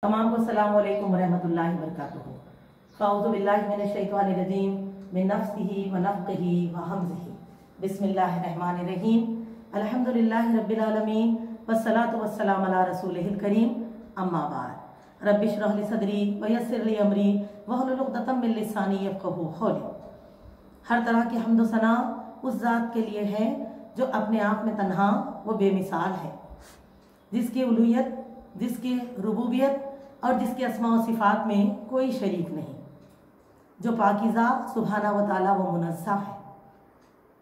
तमाम को अस्सलाम वालेकुम रहमतुल्लाहि व बरकातुहू। फ़ाऊज़ु बिल्लाहि मिनश शैतानिर रजीम मिन नफ्सिही व नफ़्ख़िही व हम्ज़िही। बिस्मिल्लाहिर रहमानिर रहीम। अल्हम्दुलिल्लाहि रब्बिल आलमीन वस्सलातु वस्सलामु अला रसूलिहिल करीम। अम्मा बाद। रब्बि इश्रह ली सदरी व यस्सिर ली अमरी वहलुल उक़दतम मिन लिसानी यफ़क़हू क़ौली। हर तरह की हम्द व सना उस ज़ात के लिए है जो अपने आप में तन्हा व बेमिसाल है, जिसकी उलूहियत, जिसकी रुबूबियत और जिसके अस्मा व सिफ़ात में कोई शरीक नहीं, जो पाकीज़ा सुब्हाना व ताला व मुनज़्ज़ह है।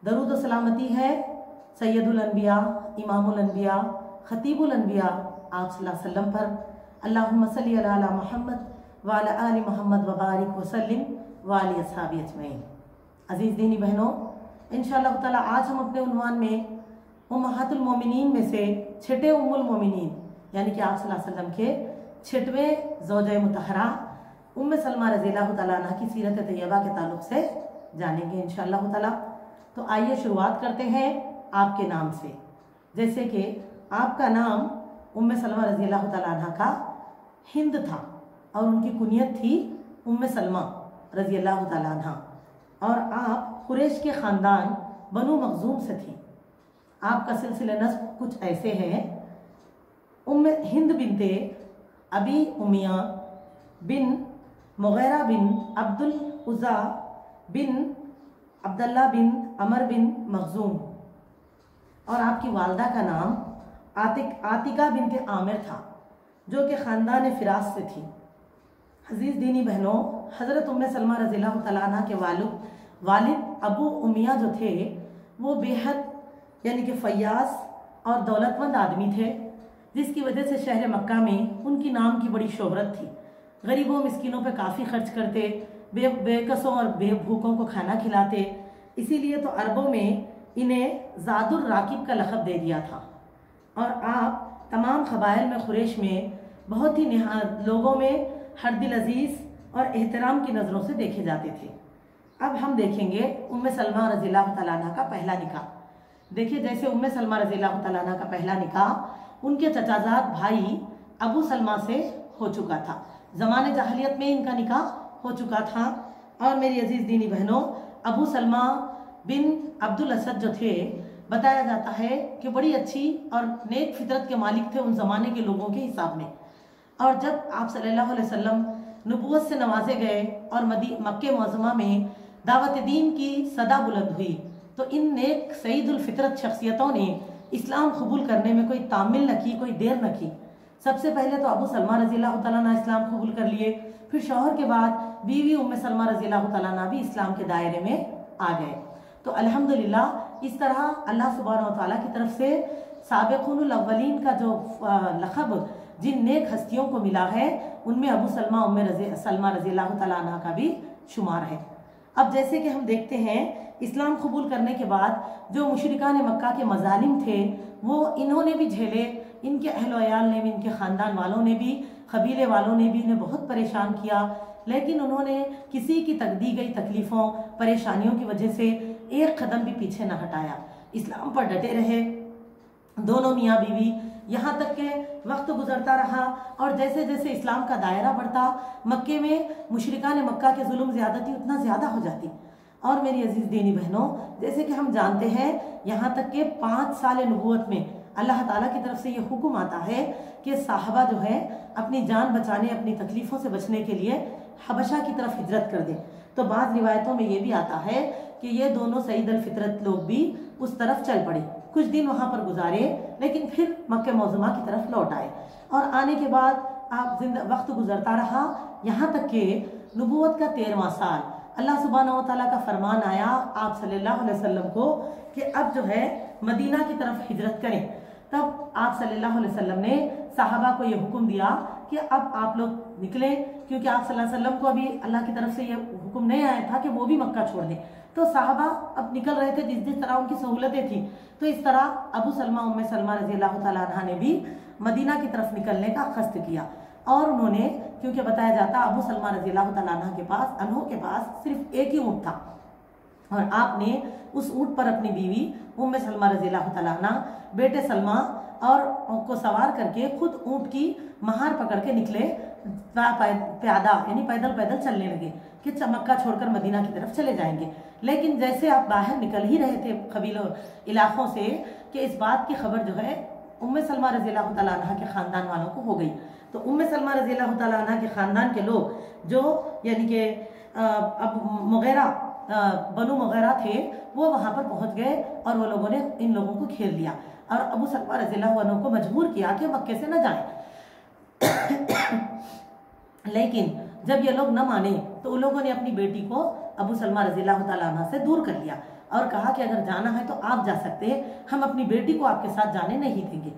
दरूद व सलामती है सैयदुल अनबिया, इमामुल अनबिया, खतीबुल अनबिया आप सल्लल्लाहु अलैहि वसल्लम पर। अल्लाहुम्मा सल्लि अला मुहम्मद व अला आलि मुहम्मद व बारिक व सल्लिम व अली अस्हाबी अजमईन। अज़ीज़ दीनी बहनों, इंशाअल्लाह ताला आज हम अपने उन्वान में उम्महातुल मोमिनीन में से छठे उम्मुल मोमिनीन यानी कि आप सल्लल्लाहु अलैहि वसल्लम के छठवें ज़ौजे मुतहरा उम्मे सलमा रज़ियल्लाहु तआला अन्हा की सीरत तैयबा के ताल्लुक़ से जानेंगे इंशाअल्लाह ताला। तो आइए शुरुआत करते हैं आपके नाम से। जैसे कि आपका नाम उम्मे सलमा रज़ियल्लाहु तआला अन्हा का हिंद था और उनकी कुनियत थी उम्मे सलमा रज़ियल्लाहु तआला अन्हा, और आप कुरैश के ख़ानदान बनु मखज़ूम से थी। आपका सिलसिला नस्ब कुछ ऐसे है। उम्मे हिंद बिनते अबी उमिया बिन मुग़ीरा बिन अब्दुल उज़्ज़ा बिन अब्दुल्लाह बिन अमर बिन मखज़ूम, और आपकी वालदा का नाम आतिका बिनते आमिर था, जो कि ख़ानदान फ़िरास से थी। अज़ीज़ दीनी बहनों, हज़रत उम्मे सलमा रज़ियल्लाहु तआला अन्हा के वालिद अबू उमिया जो थे वो बेहद यानी कि फ़य्याज़ और दौलतमंद आदमी थे, जिसकी वजह से शहर मक्का में उनकी नाम की बड़ी शोहरत थी। गरीबों मिस्किनों पे काफ़ी खर्च करते, बेकसों और बेभूखों को खाना खिलाते। इसीलिए तो अरबों में इन्हें ज़ादुर राकिब का लक़ब दे दिया था। और आप तमाम क़बाइल में कुरैश में बहुत ही लोगों में हर दिल अज़ीज़ और एहतराम की नज़रों से देखे जाते थे। अब हम देखेंगे उम्मे सलमा रज़ियल्लाहु तआला अन्हा का पहला निकाह। देखिए, जैसे उम्मे सलमा रज़ियल्लाहु तआला अन्हा का पहला निकाह उनके चचाजाद भाई अबू सलमा से हो चुका था। ज़माने जाहिलियत में इनका निकाह हो चुका था। और मेरी अजीज़ दीनी बहनों, अबू सलमा बिन अब्दुल असद जो थे, बताया जाता है कि बड़ी अच्छी और नेक फितरत के मालिक थे उन ज़माने के लोगों के हिसाब में। और जब आप सल्लल्लाहु अलैहि वसल्लम नबूवत से नवाजे गए और मक्के मुअज़्ज़मा में दावत दीन की सदा बुलंद हुई, तो इन नेक सईदुल फितरत शख्सियतों ने इस्लाम कबूल करने में कोई तामिल न की, कोई देर न की। सबसे पहले तो अबू सलमा रज़ियल्लाहु तआला अन्हा इस्लाम कबूल कर लिए, फिर शौहर के बाद बीवी उम्मे सलमा रज़ियल्लाहु तआला अन्हा भी इस्लाम के दायरे में आ गए। तो अल्हम्दुलिल्लाह इस तरह अल्लाह सुब्हानहू व तआला की तरफ से साबिक़ुल अव्वलीन का जो लक़ब जिन नेक हस्तियों को मिला है, उनमें अबू उम्मे सलमा रज़ियल्लाहु तआला अन्हा का भी शुमार है। अब जैसे कि हम देखते हैं, इस्लाम कबूल करने के बाद जो मुशरिकान मक्का के मज़ालिम थे वो इन्होंने भी झेले, इनके अहल वयाल ने भी, इनके ख़ानदान वालों ने भी, कबीले वालों ने भी इन्हें बहुत परेशान किया। लेकिन उन्होंने किसी की दी गई तकलीफ़ों परेशानियों की वजह से एक कदम भी पीछे न हटाया, इस्लाम पर डटे रहे दोनों मियाँ बीवी। यहाँ तक के वक्त गुजरता रहा और जैसे जैसे इस्लाम का दायरा बढ़ता, मक्के में मुशरिकान मक्का के जुल्म ज़्यादती उतना ज़्यादा हो जाती। और मेरी अजीज़ दीनी बहनों, जैसे कि हम जानते हैं, यहाँ तक के 5 साल नबूवत में अल्लाह ताला की तरफ से ये हुक्म आता है कि साहबा जो है अपनी जान बचाने, अपनी तकलीफ़ों से बचने के लिए हबशा की तरफ हिजरत कर दें। तो बाज़ रिवायतों में ये भी आता है कि ये दोनों सईदुल फितरत लोग भी उस तरफ चल पड़े, कुछ दिन वहाँ पर गुजारे, लेकिन फिर मक्के मौज़ूमा की तरफ लौट आए। और आने के बाद आप वक्त गुजरता रहा, यहाँ तक कि नबूवत का 13वां साल अल्लाह सुब्हानहू व तआला का फरमान आया आप सल्लल्लाहु अलैहि वसल्लम को कि अब जो है मदीना की तरफ हिजरत करें। तब आप सल्लल्लाहु अलैहि वसल्लम ने साहबा को ये हुक्म दिया कि अब आप लोग निकलें, क्योंकि आप सल्लल्लाहु अलैहि वसल्लम को अभी अल्लाह की तरफ से ये हुक्म नहीं आया था कि वो भी मक्का छोड़ दें। तो साहबा अब निकल रहे थे जिस जिस तरह उनकी सहूलतें थी। तो इस तरह अबू सलमा उम्मे सलमा रज़ियल्लाहु तआला अन्हा ने भी मदीना की तरफ निकलने का कस्द किया। और उन्होंने, क्योंकि बताया जाता अबू सलमा रज़ियल्लाहु तआला अन्हा के पास सिर्फ एक ही ऊँट था, और आपने उस ऊँट पर अपनी बीवी उम्मे सलमा रज़ियल्लाहु तआला अन्हा, बेटे सलमा और को सवार करके खुद ऊँट की महार पकड़ के निकले प्यादा यानी पैदल पैदल चलने लगे कि मक्का छोड़कर मदीना की तरफ चले जाएंगे। लेकिन जैसे आप बाहर निकल ही रहे थे कबीलों इलाकों से कि इस बात की खबर जो है उम्मे सलमा रज़ी अल्लाह तआला अन्हा के ख़ानदान वालों को हो गई। तो उम्मे सलमा रज़ी अल्लाह तआला अन्हा के ख़ानदान के लोग जो यानी कि अब मुग़ीरा बनु मुग़ीरा थे वो वहाँ पर पहुँच गए और वो लोगों ने इन लोगों को घेर लिया और अबू सलमा रज़ी अल्लाह अन्हु को मजबूर किया कि मक्के से न जाएं। लेकिन जब ये लोग न माने तो उन लोगों ने अपनी बेटी को अबू सलमा रज़ी अल्लाह तआला अन्हा से दूर कर लिया और कहा कि अगर जाना है तो आप जा सकते हैं, हम अपनी बेटी को आपके साथ जाने नहीं देंगे।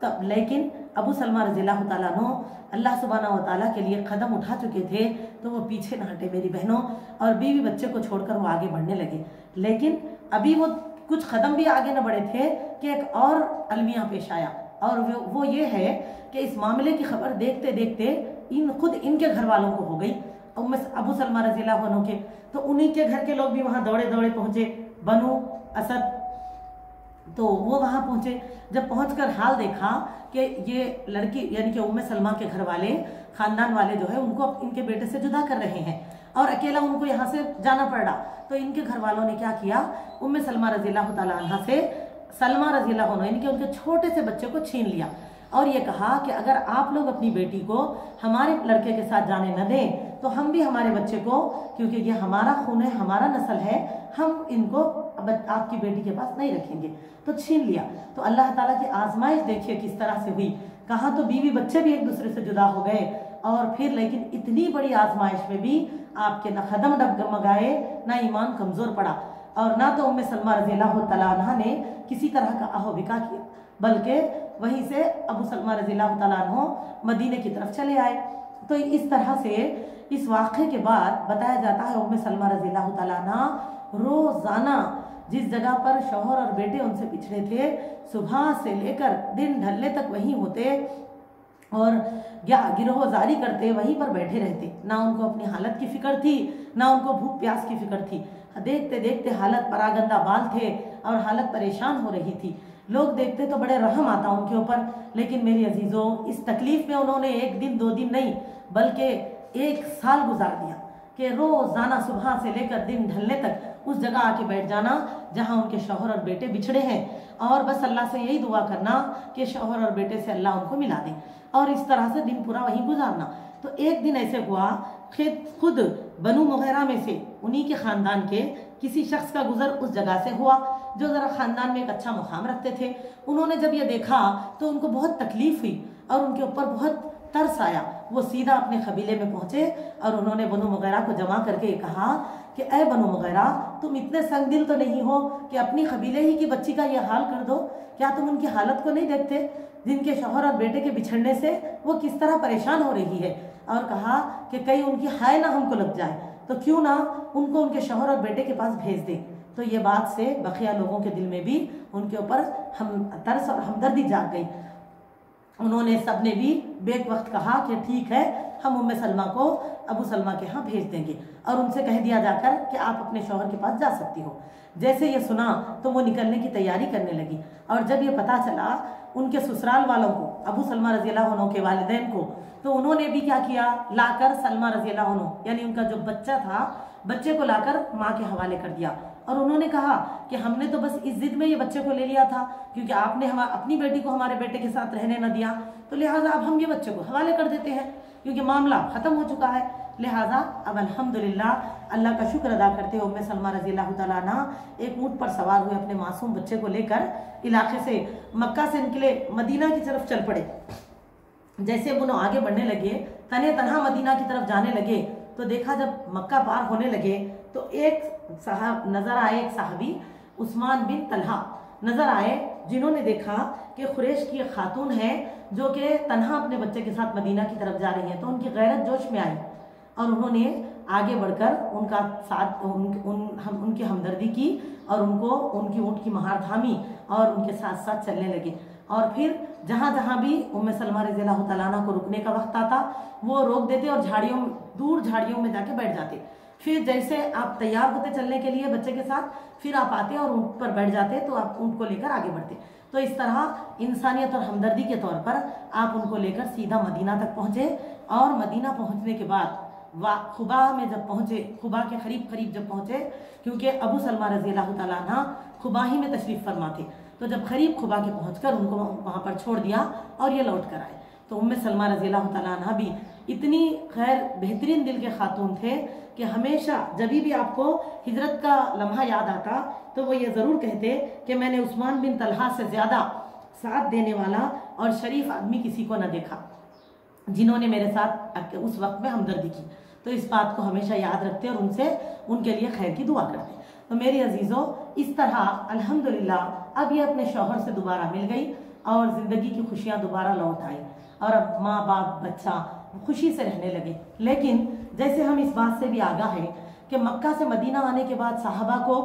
तब लेकिन अबू सलमा रज़ी अल्लाह तआला अन्हु अल्लाह सुब्हानहू व तआला के लिए कदम उठा चुके थे तो वो पीछे न हटे मेरी बहनों, और बीवी बच्चे को छोड़कर वो आगे बढ़ने लगे। लेकिन अभी वो कुछ कदम भी आगे न बढ़े थे कि एक और अलमिया पेश आया, और वो ये है कि इस मामले की खबर देखते देखते खुद इनके घर वालों को हो गई, अबू सलमा रज़ी अल्लाह अन्हु के। तो उन्हीं के घर के लोग भी वहाँ दौड़े दौड़े पहुँचे, बनु असद। तो वो वहाँ पहुँचे, जब पहुँचकर हाल देखा कि ये लड़की यानी कि उम्मे सलमा के घर वाले ख़ानदान वाले जो है उनको इनके बेटे से जुदा कर रहे हैं और अकेला उनको यहाँ से जाना पड़ रहा। तो इनके घर वालों ने क्या किया, उम्मे सलमा रज़ी अल्लाह तआला अन्हा से सलमा रज़ी अल्लाह अन्हा यानी कि उनके छोटे से बच्चे को छीन लिया और ये कहा कि अगर आप लोग अपनी बेटी को हमारे लड़के के साथ जाने न दें तो हम भी हमारे बच्चे को, क्योंकि ये हमारा खून है, हमारा नस्ल है, हम इनको आपकी बेटी के पास नहीं रखेंगे। तो छीन लिया। तो अल्लाह ताला की आजमाइश देखिए किस तरह से हुई, कहाँ तो बीवी बच्चे भी एक दूसरे से जुदा हो गए और फिर लेकिन इतनी बड़ी आजमाइश में भी आपके न कदम डगमगाए न ईमान कमज़ोर पड़ा और ना तो उम्मे सलमा रज़ी अल्लाह तआला अन्हा ने किसी तरह का अहोबिका किया, बल्कि वहीं से अबू सलमा रज़ी अल्लाह तआला अन्हु मदीने की तरफ चले आए। तो इस तरह से इस वाक़े के बाद बताया जाता है उम्मे सलमा रज़ी अल्लाह तआला अन्हा रोज़ाना जिस जगह पर शौहर और बेटे उनसे पिछड़े थे सुबह से लेकर दिन ढलने तक वहीं होते और गिरहोजारी करते, वहीं पर बैठे रहते। ना उनको अपनी हालत की फिक्र थी, ना उनको भूख प्यास की फिक्र थी। देखते देखते हालत परागंदा बाल थे और हालत परेशान हो रही थी। लोग देखते तो बड़े रहम आता उनके ऊपर, लेकिन मेरी अजीज़ों इस तकलीफ में उन्होंने एक दिन दो दिन नहीं बल्कि 1 साल गुजार दिया कि रोज़ाना सुबह से लेकर दिन ढलने तक उस जगह आके बैठ जाना जहाँ उनके शौहर और बेटे बिछड़े हैं और बस अल्लाह से यही दुआ करना कि शौहर और बेटे से अल्लाह उनको मिला दे और इस तरह से दिन पूरा वहीं गुजारना। तो एक दिन ऐसे हुआ खुद बनु मुग़ीरा में से उन्हीं के ख़ानदान के किसी शख्स का गुजर उस जगह से हुआ जो ज़रा ख़ानदान में एक अच्छा मुकाम रखते थे। उन्होंने जब ये देखा तो उनको बहुत तकलीफ़ हुई और उनके ऊपर बहुत तरस आया। वो सीधा अपने कबीले में पहुँचे और उन्होंने बनु मुग़ीरा को जमा करके कहा कि ऐ बनु मुग़ीरा, तुम इतने संगदिल तो नहीं हो कि अपनी कबीले ही की बच्ची का ये हाल कर दो? क्या तुम उनकी हालत को नहीं देखते जिनके शौहर और बेटे के बिछड़ने से वो किस तरह परेशान हो रही है? और कहा कि कहीं उनकी हाय ना हमको लग जाए तो क्यों ना उनको उनके शौहर और बेटे के पास भेज दें। तो ये बात से बकिया लोगों के दिल में भी उनके ऊपर तरस और हमदर्दी जाग गई। उन्होंने सब ने भी बेक वक्त कहा कि ठीक है, हम उम्मे सलमा को अबू सलमा के यहाँ भेज देंगे और उनसे कह दिया जाकर कि आप अपने शौहर के पास जा सकती हो। जैसे ये सुना तो वो निकलने की तैयारी करने लगी और जब ये पता चला उनके ससुराल वालों को, अबू सलमा रज़ी अल्लाह अन्हु के वालिदैन को, तो उन्होंने भी क्या किया, लाकर सलमा रज़ी अल्लाह अन्हु यानी उनका जो बच्चा था, बच्चे को लाकर माँ के हवाले कर दिया और उन्होंने कहा कि हमने तो बस इस जिद में ये बच्चे को ले लिया था क्योंकि आपने अपनी बेटी को हमारे बेटे के साथ रहने न दिया, तो लिहाजा अब हम ये बच्चे को हवाले कर देते हैं क्योंकि मामला ख़त्म हो चुका है। लिहाजा अब अल्हम्दुलिल्लाह अल्लाह का शुक्र अदा करते हुए उम्मे सलमा रज़ी अल्लाह तआला अन्हा एक ऊँट पर सवार हुए अपने मासूम बच्चे को लेकर इलाके से मक्का से निकले, मदीना की तरफ चल पड़े। जैसे वो आगे बढ़ने लगे, तने तनहा मदीना की तरफ जाने लगे तो देखा जब मक्का पार होने लगे तो एक साहब नज़र आए, एक साहबी उस्मान बिन तलहा नज़र आए जिन्होंने देखा कि खुरैश की एक खातून है जो कि तन्हा अपने बच्चे के साथ मदीना की तरफ जा रही है। तो उनकी गैरत जोश में आई और उन्होंने आगे बढ़कर उनका साथ उनकी हमदर्दी की और उनको उनकी ऊँट की महार थामी और उनके साथ साथ चलने लगे। और फिर जहाँ जहाँ भी उम्मे सलमा रज़ी अल्लाह तआला अन्हा को रुकने का वक्त आता वो रोक देते और दूर झाड़ियों में जाके बैठ जाते। फिर जैसे आप तैयार होते चलने के लिए बच्चे के साथ, फिर आप आते और ऊँट पर बैठ जाते तो आप ऊँट को लेकर आगे बढ़ते। तो इस तरह इंसानियत और हमदर्दी के तौर पर आप उनको लेकर सीधा मदीना तक पहुँचे और मदीना पहुंचने के बाद खुबा में जब पहुंचे, खुबा के करीब करीब जब पहुंचे, क्योंकि अबू सलमा रजी अल्लाह तआला अन्हा खुबा ही में तशरीफ़ फरमा थे, तो जब करीब खुबा के पहुंचकर उनको वहाँ पर छोड़ दिया और ये लौट कर आए। तो उम्मे सलमा रजी अल्लाह तआला अन्हा भी इतनी खैर बेहतरीन दिल के खातून थे कि हमेशा जब भी आपको हिजरत का लम्हा याद आता तो वो ये ज़रूर कहते कि मैंने उस्मान बिन तलहा से ज़्यादा साथ देने वाला और शरीफ आदमी किसी को न देखा जिन्होंने मेरे साथ उस वक्त में हमदर्दी की। तो इस बात को हमेशा याद रखते और उनसे उनके लिए खैर की दुआ करते। तो मेरी अजीज़ों, इस तरह अल्हम्दुलिल्लाह अब ये अपने शौहर से दोबारा मिल गई और ज़िंदगी की खुशियाँ दोबारा लौट आई और अब माँ बाप बच्चा खुशी से रहने लगे। लेकिन जैसे हम इस बात से भी आगाह हैं कि मक्का से मदीना आने के बाद साहबा को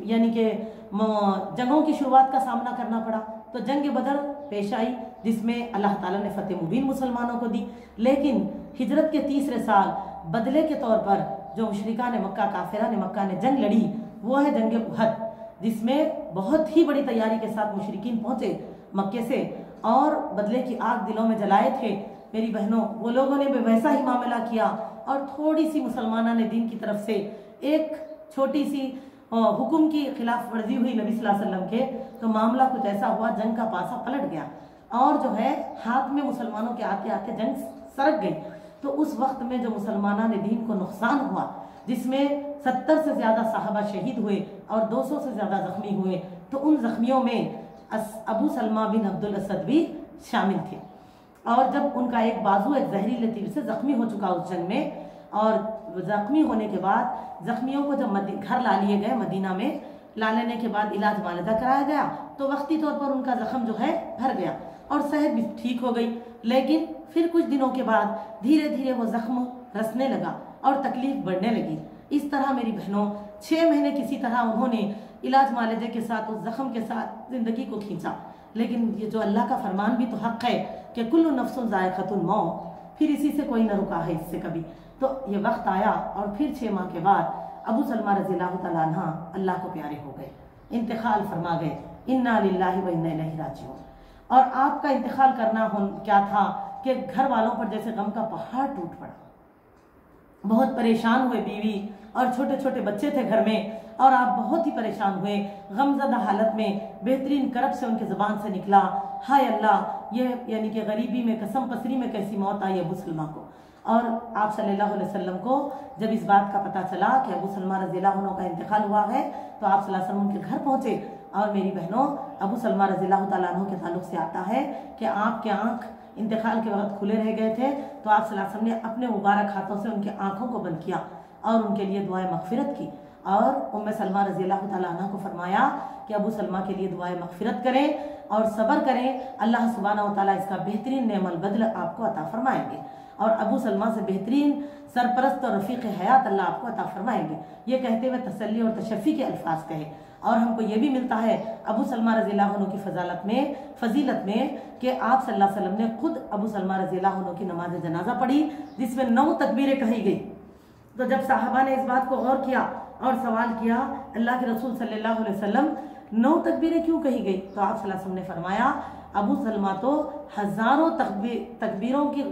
यानी कि जंगों की शुरुआत का सामना करना पड़ा। तो जंग बदर पेश आई जिसमें अल्लाह ताला ने फतेह मुबीन मुसलमानों को दी। लेकिन हिजरत के तीसरे साल बदले के तौर पर जो मुशरिका ने मक्का, काफिरा ने मक्का ने जंग लड़ी, वो है जंग उहद, जिसमें बहुत ही बड़ी तैयारी के साथ मुशरिकीन पहुंचे मक्के से और बदले की आग दिलों में जलाए थे। मेरी बहनों, वो लोगों ने भी वैसा ही मामला किया और थोड़ी सी मुसलमाना ने दीन की तरफ से एक छोटी सी हुक्म की खिलाफ वर्जी हुई नबी सल्लल्लाहु अलैहि वसल्लम के, तो मामला कुछ ऐसा हुआ, जंग का पासा पलट गया और जो है हाथ में मुसलमानों के आते आते जंग सरक गई। तो उस वक्त में जो मुसलमाना ने दीन को नुकसान हुआ, जिसमें 70 से ज़्यादा साहबा शहीद हुए और 200 से ज़्यादा ज़ख्मी हुए, तो उन ज़ख्मियों में अबू सलमा बिन अब्दुल असद भी शामिल थे। और जब उनका एक बाजू एक जहरीले तीर से ज़ख्मी हो चुका उस जंग में, और ज़ख्मी होने के बाद ज़ख्मियों को जब घर ला लिए गए, मदीना में ला लेने के बाद इलाज मालदा कराया गया, तो वक्ती तौर पर उनका ज़ख्म जो है भर गया और सेहत भी ठीक हो गई। लेकिन फिर कुछ दिनों के बाद धीरे धीरे वो ज़ख्म रसने लगा और तकलीफ बढ़ने लगी। इस तरह मेरी बहनों 6 महीने किसी तरह उन्होंने इलाज मालदे के साथ उस ज़ख्म के साथ ज़िंदगी को खींचा। लेकिन ये जो अल्लाह का फरमान भी तो हक़ है कि कुल्लु नफ्सुन ज़ायक़तुल मौत, फिर इसी से कोई न रुका है इससे कभी। तो ये वक्त आया और फिर 6 माह के बाद अबू सलमा रज़ी अल्लाह तआला अन्हा अल्लाह को प्यारे हो गए, इंतकाल फरमा गए। इन्ना लिल्लाहि व इन्ना इलैहि राजिऊन। और आपका इंतकाल करना क्या था कि घर वालों पर जैसे गम का पहाड़ टूट पड़ा, बहुत परेशान हुए, बीवी और छोटे छोटे बच्चे थे घर में और आप बहुत ही परेशान हुए, गमज़दा हालत में। बेहतरीन करब से उनके ज़बान से निकला, हाय अल्लाह, ये यानी कि गरीबी में कसम पसरी में कैसी मौत आई अबू सलमा को। और आप सल्लल्लाहु अलैहि वसल्लम को जब इस बात का पता चला कि अबू सलमा रज़ी अल्लाह अन्हु का इंतकाल हुआ है, तो आप सल्लल्लाहु अलैहि वसल्लम उनके घर पहुँचे। और मेरी बहनों, अबू सलमा रज़ी अल्लाह तआला अन्हु के ताल्लुक़ से आता है कि आपके आँख इंतकाल के वक्त खुले रह गए थे, तो आप सल्लल्लाहु अलैहि वसल्लम ने अपने मुबारक हाथों से उनकी आँखों को बंद किया और उनके लिए दुआए मग़फ़िरत की। और उम्मे सलमा रज़ी अल्लाह तआला अन्हा को फरमाया कि अबू सलमा के लिए दुआए मग़फ़िरत करें और सब्र करें, अल्लाह सुब्हानहू व तआला इसका बेहतरीन नेमल बदल आपको अता फरमाएंगे और अबू सलमा से बेहतरीन सरपरस्त और रफ़ीक़ हयात अल्लाह आपको अता फरमाएंगे। ये कहते हुए तसल्ली और तशफ़ी के अल्फाज कहे। और हमको ये भी मिलता है अबू सलमा रज़ी अल्लाह अन्हु की फजीलत में कि आप सल्लल्लाहु अलैहि वसल्लम ने खुद अबू सलमा रज़ी अल्लाह अन्हु की नमाज जनाजा पढ़ी, जिसमें 9 तकबीरें कही गई। तो जब साहबा ने इस बात को गौर किया और सवाल किया, अल्लाह के रसूल सल्लल्लाहु अलैहि वसल्लम 9 तकबीरें क्यों कही गई? तो आप सल्लल्लाहु अलैहि वसल्लम ने फरमाया, अबू सलमा तो हज़ारों तकबीरों की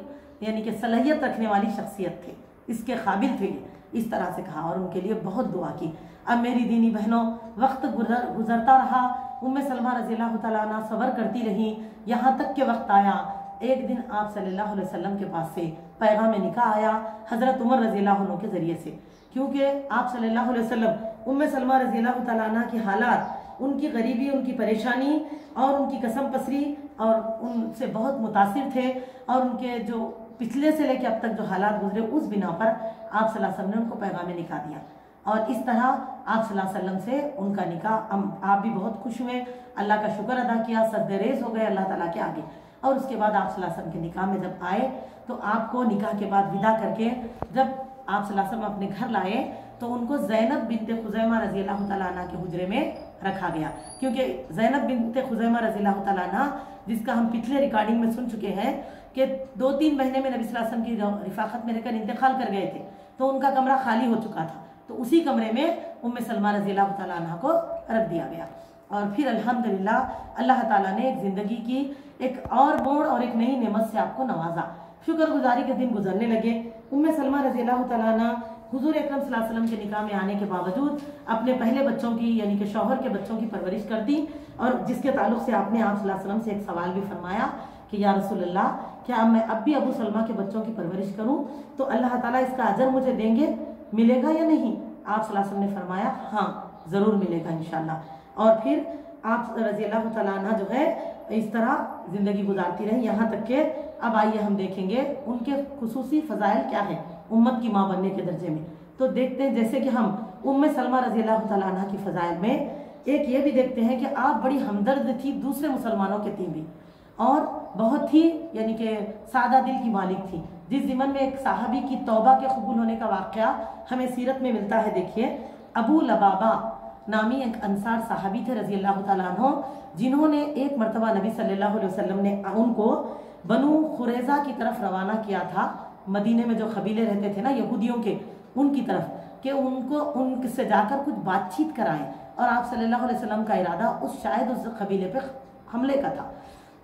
यानी कि सलाहियत रखने वाली शख्सियत थे, इसके काबिल थे, इस तरह से कहा और उनके लिए बहुत दुआ की। अब मेरी दीनी बहनों, वक्त गुजरता रहा, उम्मे सलमा रज़ी अल्लाह तआला अन्हा सब्र करती रही, यहाँ तक के वक्त आया एक दिन आप सल्लल्लाहु अलैहि वसल्लम के पास से पैगाम निकाह आया हज़रत उमर रज़ी अल्लाह अन्हु के ज़रिए से। क्योंकि आप सल्लल्लाहु अलैहि वसल्लम उम्मे सलमा रज़ी अल्लाह तआला अन्हा की हालात, उनकी गरीबी, उनकी परेशानी और उनकी कसम पसरी और उनसे बहुत मुतासिर थे और उनके जो पिछले से लेकर अब तक जो हालात गुजरे, उस बिना पर आप सल्लल्लाहु अलैहि वसल्लम ने उनको पैगाम निकाह दिया और इस तरह आप सल्लल्लाहु अलैहि वसल्लम से उनका निकाह, आप भी बहुत खुश हुए, अल्लाह का शुक्र अदा किया, सजदेरेज़ हो गए अल्लाह ताला के आगे। और उसके बाद आप सल्लल्लाहु अलैहि वसल्लम के निकाह में जब आए, तो आपको निकाह के बाद विदा करके जब आप सल्लल्लाहु अलैहि वसल्लम अपने घर लाए, तो उनको ज़ैनब बिन्ते खुज़ैमा रज़ी अल्लाह तआला अन्हा के हुजरे में रखा गया। क्योंकि ज़ैनब बिन्ते खुज़ैमा रज़ी अल्लाह तआला अन्हा, जिसका हम पिछले रिकॉर्डिंग में सुन चुके हैं कि 2-3 महीने में नबी सल्लल्लाहु अलैहि वसल्लम की रिफाकत में रहकर इंतकाल कर गए थे, तो उनका कमरा खाली हो चुका था, तो उसी कमरे में उम्मे सलमा रज़ी अल्लाह तआला अन्हा को रख दिया गया। और फिर अल्हम्दुलिल्लाह अल्लाह ताला ने एक ज़िंदगी की एक और मोड़ और एक नई नेमत से आपको नवाजा शुक्रगुजारी के दिन गुजरने लगे। उम्मे सलमा रज़ी अल्लाह तआला अन्हा हुजूर अकरम सल्लल्लाहु अलैहि वसल्लम के निकाह में आने के बावजूद अपने पहले बच्चों की यानी कि शौहर के बच्चों की परवरिश करती, और जिसके ताल्लुक से आपने आप सल्लल्लाहु अलैहि वसल्लम से एक सवाल भी फरमाया कि या रसूलल्लाह, क्या मैं अब भी अबू सलमा के बच्चों की परवरिश करूं तो अल्लाह ताला इसका अजर मुझे देंगे, मिलेगा या नहीं? आप सल्लल्लाहु अलैहि वसल्लम ने फरमाया हाँ ज़रूर मिलेगा इंशाल्लाह। और फिर आप रज़ी अल्लाह तआला अन्हा जो है इस तरह ज़िंदगी गुजारती रही, यहाँ तक के अब आइए हम देखेंगे उनके खुसूसी फ़ज़ाइल क्या है उम्मत की माँ बनने के दर्जे में। तो देखते हैं, जैसे कि हम उम्मे सलमा रज़ी अल्लाह तआला अन्हा की फ़ज़ाइल में एक ये भी देखते हैं कि आप बड़ी हमदर्द थी दूसरे मुसलमानों के तीन भी, और बहुत ही यानी कि सादा दिल की मालिक थी। जिस ज़िमन में एक साहबी की तौबा के कबूल होने का वाक़या हमें सीरत में मिलता है। देखिए, अबू लबाबा नामी एक अंसार साहबी थे रज़ी अल्लाह तआला अन्हु, जिन्होंने एक मरतबा नबी सल्लल्लाहु अलैहि वसल्लम ने उनको बनु खुरैज़ा की तरफ रवाना किया था। मदीने में जो कबीले रहते थे ना यहूदियों के, उनकी तरफ कि उनको उनसे जाकर कुछ बातचीत कराएं, और आप सल्लल्लाहु अलैहि वसल्लम का इरादा शायद उस कबीले पे हमले का था।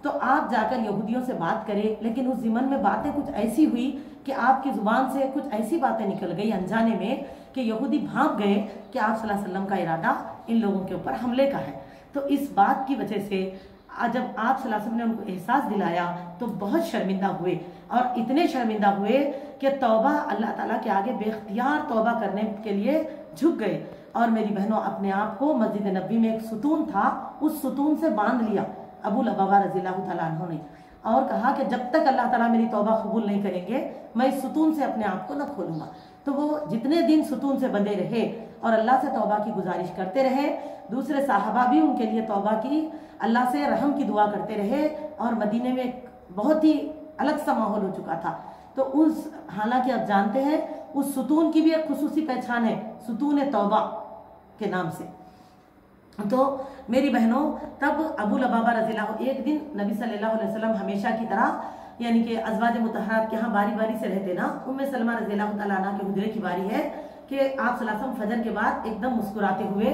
तो आप जाकर यहूदियों से बात करें, लेकिन उस ज़िमन में बातें कुछ ऐसी हुई कि आपकी ज़ुबान से कुछ ऐसी बातें निकल गई अनजाने में कि यहूदी भाग गए कि आप सल्लल्लाहु अलैहि वसल्लम का इरादा इन लोगों के ऊपर हमले का है। तो इस बात की वजह से जब आप सल्लल्लाहु अलैहि वसल्लम ने उनको एहसास दिलाया तो बहुत शर्मिंदा हुए, और इतने शर्मिंदा हुए कि तौबा अल्लाह ताला के आगे बेख्तियार तौबा करने के लिए झुक गए। और मेरी बहनों, अपने आप को मस्जिद नबी में एक सुतून था, उस सुतून से बांध लिया अबू लबाबा रज़ी अल्लाह तआला अन्हु ने, और कहा कि जब तक अल्लाह ताला मेरी तौबा कबूल नहीं करेंगे मैं इस सुतून से अपने आप को न खोलूंगा। तो वो जितने दिन सुतून से बंधे रहे और अल्लाह से तौबा की गुजारिश करते रहे, दूसरे साहबा भी उनके लिए तौबा की, अल्लाह से रहम की दुआ करते रहे, और मदीने में एक बहुत ही अलग सा माहौल हो चुका था। तो उस हालांकि आप जानते हैं उस सुतून की भी एक खुसूसी पहचान है, सुतून तौबा के नाम से। तो मेरी बहनों, तब अबू लबाबा रज़ी अल्लाह, एक दिन नबी सल्लल्लाहु अलैहि वसल्लम हमेशा की तरह यानी कि अज़वाज मुतहरात के यहाँ बारी बारी से रहते ना, उम्मे सलमा रज़ी अल्लाह तआला अन्हा के हुजरे की बारी है कि आप सल्लल्लाहु अलैहि वसल्लम फजर के बाद एकदम मुस्कुराते हुए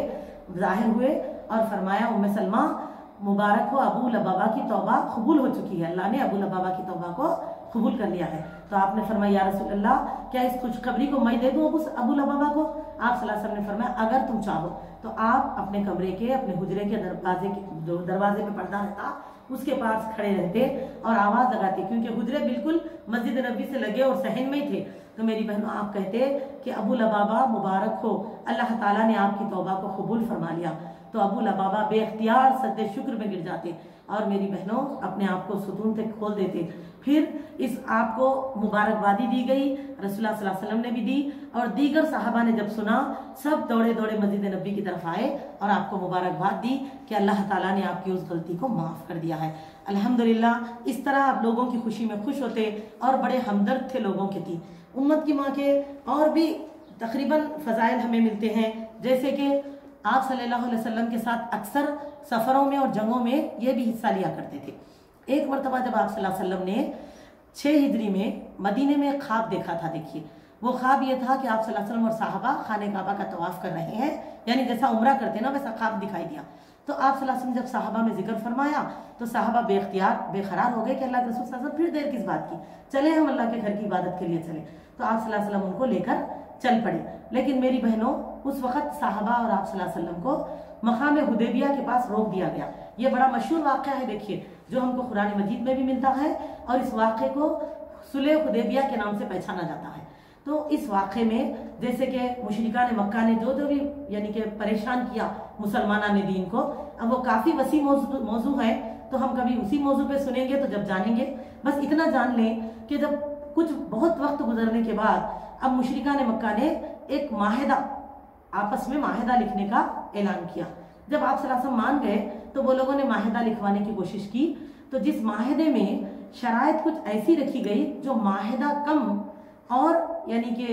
जाहिर हुए और फरमाया, उम्मे सलमा मुबारक हो, अबू लबाबा की तौबा कबूल हो चुकी है, अल्लाह ने अबू लबाबा की तौबा को कबूल कर लिया है। तो आपने फरमाया, या रसूल अल्लाह, क्या इस खुशखबरी को मैं दे दूं अबू लबाबा को? आप सल्लल्लाहु अलैहि वसल्लम ने फरमाया, अगर तुम चाहो तो आप अपने कमरे के, अपने हुजरे के दरवाजे पे पर्दा रहता उसके पास खड़े रहते और आवाज लगाते, क्योंकि हुजरे बिल्कुल मस्जिद नबी से लगे और सहन में ही थे। तो मेरी बहनों, आप कहते कि अबू लबाबा मुबारक हो, अल्लाह ताला ने आपकी तौबा को कबूल फरमा लिया। तो अबू लबाबा बेख्तियार सजदे शुक्र में गिर जाते और मेरी बहनों अपने आप को सुकून से खोल देते। फिर इस आपको मुबारकबादी दी गई, रसूलुल्लाह सल्लल्लाहु अलैहि वसल्लम ने भी दी, और दीगर साहबा ने जब सुना सब दौड़े दौड़े मस्जिद नबी की तरफ आए और आपको मुबारकबाद दी कि अल्लाह ताला ने आपकी उस गलती को माफ़ कर दिया है। अल्हम्दुलिल्लाह, इस तरह आप लोगों की खुशी में खुश होते और बड़े हमदर्द थे लोगों के थी। उम्मत की माँ के और भी तकरीबन फ़ज़ाइल हमें मिलते हैं, जैसे कि आप सल्लल्लाहु अलैहि वसल्लम के साथ अक्सर सफ़रों में और जंगों में ये भी हिस्सा लिया करते थे। एक मरतबा जब आप सल्लल्लाहु अलैहि वसल्लम ने 6 हिजरी में मदीने में एक ख्वाब देखा था। देखिए, वो ख्वाब ये था कि आप सल्लल्लाहु अलैहि वसल्लम और साहबा खाने काबा का तवाफ़ कर रहे हैं, यानी जैसा उम्रा करते ना वैसा ख्वाब दिखाई दिया। तो आप सल्लल्लाहु अलैहि वसल्लम जब साहबा में जिक्र फरमाया तो साहबा बेख्तियार बेखरार हो गए कि अल्लाह के रसूल सल्लल्लाहु अलैहि वसल्लम फिर देर किस बात की, चले हम अल्लाह के घर की इबादत के लिए चले। तो आप सल्लल्लाहु अलैहि वसल्लम उनको लेकर चल पड़े। लेकिन मेरी बहनों, उस वक्त साहबा और आप सल्लल्लाहु अलैहि वसल्लम को मकाम हुदैबिया के पास रोक दिया गया। ये बड़ा मशहूर वाक़या है, देखिए, जो हमको कुरान मजीद में भी मिलता है और इस वाक़े को सुलह हुदैबिया के नाम से पहचाना जाता है। तो इस वाक़े में जैसे कि मुशरिकान मक्का ने जो भी यानी कि परेशान किया मुसलमाना ने दीन को, अब वो काफ़ी वसी मौजू है, तो हम कभी उसी मौजू पे सुनेंगे तो जब जानेंगे। बस इतना जान लें कि जब कुछ बहुत वक्त गुजरने के बाद अब मुशरिकान मक्का ने एक माहिदा, आपस में माहिदा लिखने का ऐलान किया। जब आप सल्लल्लाहु अलैहि वसल्लम मान गए तो वो लोगों ने माहिदा लिखवाने की कोशिश की। तो जिस माहिदे में शराइत कुछ ऐसी रखी गई जो माहिदा कम और यानी कि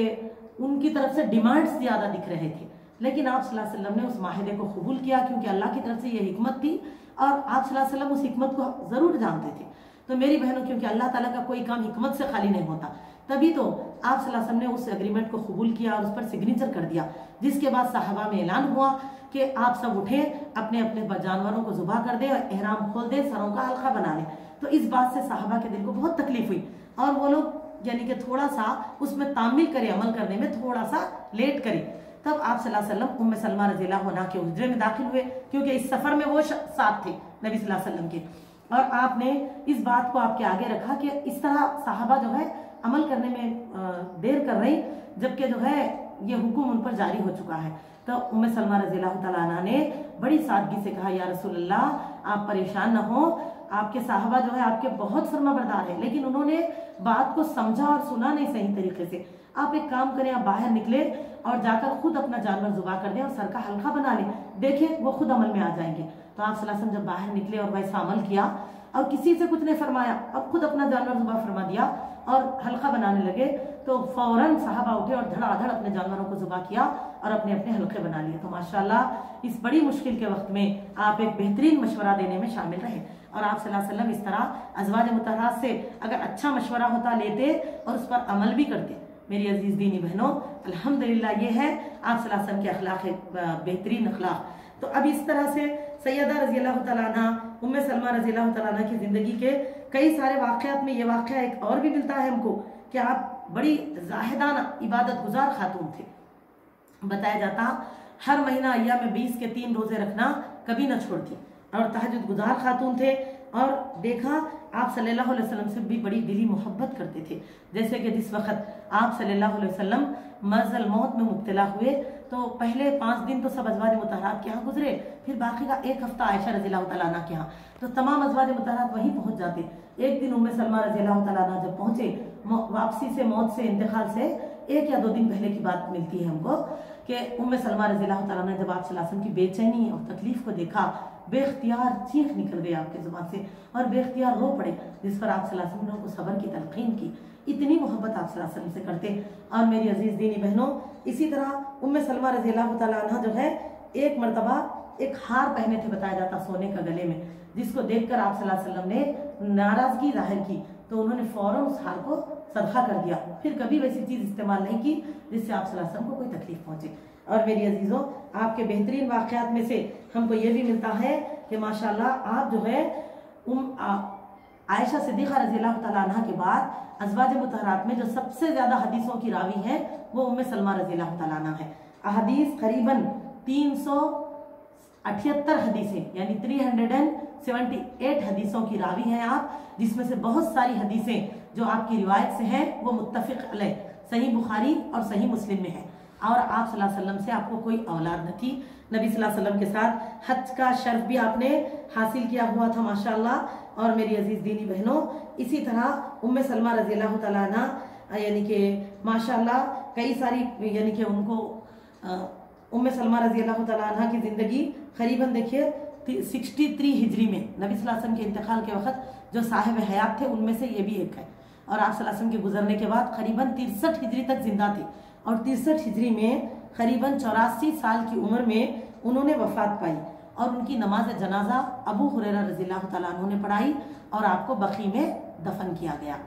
उनकी तरफ से डिमांड्स ज़्यादा दिख रहे थे, लेकिन आप सल्लल्लाहु अलैहि वसल्लम ने उस माहिदे को कबूल किया क्योंकि अल्लाह की तरफ से ये हिकमत थी और आप सल्लल्लाहु अलैहि वसल्लम उस हिकमत को ज़रूर जानते थे। तो मेरी बहनों, क्योंकि अल्लाह ताला का कोई काम हिकमत से खाली नहीं होता, तभी तो आप सल्लल्लाहु अलैहि वसल्लम ने उस एग्रीमेंट को कबूल किया और उस पर सिग्नेचर कर दिया, जिसके बाद साहबा में ऐलान हुआ कि आप सब उठे, अपने अपने जानवरों को ज़ुबा कर दे और एहराम खोल दे, सरों का हल्का बना ले। तो इस बात से साहबा के दिल को बहुत तकलीफ हुई और वो लोग यानी कि थोड़ा सा उसमें तामील करे, अमल करने में थोड़ा सा लेट करे। तब आप सल्लल्लाहु अलैहि वसल्लम उम्मे सलमा रज़ियल्लाहु अन्हा के हुजरे में दाखिल हुए, क्योंकि इस सफर में वो साथ थे नबी सल्लल्लाहु अलैहि वसल्लम के, और आपने इस बात को आपके आगे रखा कि इस तरह साहबा जो है अमल करने में देर कर रही, जबकि जो है ये हुक्म उन पर जारी हो चुका है। तो उम्मे सलमा रज़ियल्लाहु तआला अन्हा ने बड़ी सादगी से कहा, या रसूलल्लाह आप परेशान न हो, आपके साहबा जो है आपके बहुत फर्माबरदार है, लेकिन उन्होंने बात को समझा और सुना नहीं सही तरीके से। आप एक काम करें, आप बाहर निकले और जाकर खुद अपना जानवर जुबा कर दें और सर का हल्का बना लें, देखें वो खुद अमल में आ जाएंगे। तो आप सल्लल्लाहु अलैहि वसल्लम जब बाहर निकले और वैसा अमल किया और किसी से कुछ नहीं फरमाया, अब खुद अपना जानवर जुबा फरमा दिया और हल्का बनाने लगे, तो फौरन साहबा उठे और धड़ाधड़ अपने जानवरों को जुबा किया और अपने अपने हल्के बना लिए। तो माशाल्लाह इस बड़ी मुश्किल के वक्त में आप एक बेहतरीन मशवरा देने में शामिल रहे, और आप सल्लल्लाहु अलैहि वसल्लम इस तरह अज़वाज मुतहरात से अगर अच्छा मशवरा होता लेते और उस पर अमल भी करते। मेरी अजीज दीनी बहनों, अल्हम्दुलिल्लाह ये है आप सल्लल्लाहु अलैहि वसल्लम के अखलाक, बेहतरीन अखलाक। तो अब इस तरह से सैयदा रज़ियल्लाहु तआला अन्हा उम्मे सलमा रज़ियल्लाहु तआला अन्हा की जिंदगी के कई सारे वाक़यात में ये वाक़या एक और भी मिलता है हमको कि आप बड़ी जाहिदाना इबादत गुजार खातून थे। बताया जाता हर महीना अय्याम में 20 के 3 रोजे रखना कभी न छोड़ती, और तहज्जुद गुजार खातून थे। और देखा आप सल्लल्लाहु अलैहि वसल्लम से भी बड़ी दिली मोहब्बत करते थे। जैसे कि जिस वक्त आप सल्लल्लाहु अलैहि वसल्लम मर्ज़ल मौत में मुब्तला हुए, तो पहले 5 दिन तो सब अज़वाज मुतहरात के यहाँ गुजरे, फिर बाकी का 1 हफ्ता आयशा रज़ियल्लाहु तआला अन्हा के यहाँ, तो तमाम अज़वाज मुतहरात वहीं पहुंच जाते। एक दिन उम्मे सलमा रज़ियल्लाहु तआला अन्हा जब पहुंचे, वापसी से, मौत से, इंतकाल से 1 या 2 दिन पहले की बात मिलती है हमको कि उम्मे सलमा रज़ियल्लाहु तआला अन्हा ने जब आप सल्लल्लाहु अलैहि वसल्लम की बेचैनी और तकलीफ को देखा, बेख्तियार चीख निकल गई आपके जुबान से और बेख्तियार रो पड़े, जिस पर आप सल्लल्लाहु अलैहि वसल्लम ने उनको सब्र की तलकीन की। इतनी मोहब्बत आप सल्लल्लाहु अलैहि वसल्लम से करते। और मेरी अजीज दीनी बहनों, इसी तरह उम्मे सलमा रज़ियल्लाहु तआला अन्हा जो है एक मरतबा एक हार पहने थे, बताया जाता सोने का गले में, जिसको देखकर आप सल्लल्लाहु अलैहि वसल्लम ने नाराजगी जाहिर की, तो उन्होंने फौरन उस हार को सदका कर दिया। फिर कभी वैसी चीज इस्तेमाल नहीं की जिससे आप सल्लल्लाहु अलैहि वसल्लम को कोई तकलीफ पहुंचे। और मेरी अजीजों, आपके बेहतरीन वाक़यात में से हमको ये भी मिलता है कि माशाल्लाह आप जो है आयशा सिद्दीक़ा रज़ियल्लाहु तआला अन्हा के बाद अज़वाज मुतहरात में जो सबसे ज्यादा हदीसों की रावी है वो उम्मे सलमा रज़ियल्लाहु तआला अन्हा है। अहदीस करीबन 378 हदीसें यानी 378 हदीसों की रावी हैं आप, जिसमें से बहुत सारी हदीसें जो आपकी रिवायत से हैं वो मुत्तफ़िक़ अलैह सही बुखारी और सही मुस्लिम में है। और आप सल्लल्लाहु अलैहि वसल्लम से आपको कोई औलाद न थी, नबी सल्लल्लाहु अलैहि वसल्लम के साथ हज का शर्फ भी आपने हासिल किया हुआ था माशाल्लाह। और मेरी अजीज दीनी बहनों, इसी तरह उम्मे सलमा रज़ियल्लाहु तआला अन्हा यानी कि माशाल्लाह कई सारी यानी कि उनको उम्मे सलमा रज़ियल्लाहु तआला अन्हा की ज़िंदगी करीबन देखिए 63 हिजरी में नबी सल्लल्लाहु अलैहि वसल्लम के इंतकाल के वक्त जो साहिब हयात थे उनमें से ये भी एक है। और आप सल्लल्लाहु अलैहि वसल्लम के गुजरने के बाद करीबन 63 हिजरी तक जिंदा थे, और 63 हिजरी में करीबन 84 साल की उम्र में उन्होंने वफात पाई, और उनकी नमाज जनाजा अबू हुरैरा रज़ियल्लाहु तआला अन्हु ने पढ़ाई और आपको बकी में दफन किया गया।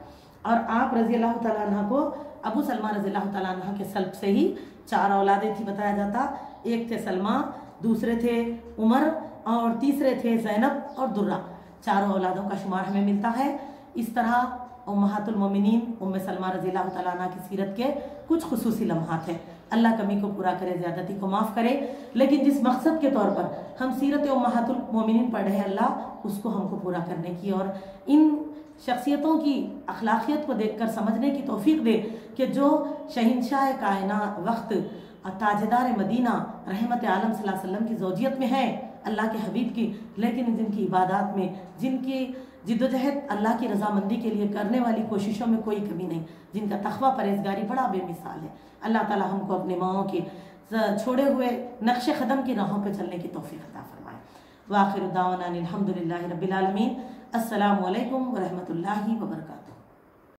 और आप रज़ियल्लाहु तआला अन्हा को अबू सलमा रज़ियल्लाहु तआला अन्हा के सल्ब से ही 4 औलादें थी, बताया जाता। एक थे सलमा, दूसरे थे उमर और तीसरे थे ज़ैनब और दुर्रा। 4 औलादों का शुमार हमें मिलता है। इस तरह उम्महातुल मोमिनीन उम्मे सलमा रज़ियल्लाहु तआला अन्हा की सीरत के कुछ खुसूसी लम्हात हैं। अल्लाह कमी को पूरा करे, ज़्यादती को माफ़ करे। लेकिन जिस मकसद के तौर पर हम सीरत उम्महातुल मोमिनीन पढ़ रहे हैं, अल्लाह उसको हमको पूरा करने की और इन शख्सियतों की अखलाकियत को देखकर समझने की तौफीक दे कि जो शहंशाह कायना वक्त ताजदार मदीना रहमत आलम सल्लल्लाहु अलैहि वसल्लम की ज़ौजियत में है, अल्लाह के हबीब की, लेकिन जिनकी इबादत में, जिनकी जिद्दोजहद अल्लाह की रजामंदी के लिए करने वाली कोशिशों में कोई कमी नहीं, जिनका तक़वा परहेज़गारी बड़ा बेमिसाल है। अल्लाह ताला हमको अपने माओं के छोड़े हुए नक्श कदम की राहों पर चलने की तौफीक अता फरमाए। व आखिर दावाना अनिल हम्दुलिल्लाहि रब्बिल आलमीन। अस्सलामु अलैकुम व रहमतुल्लाहि व बरकातुहू।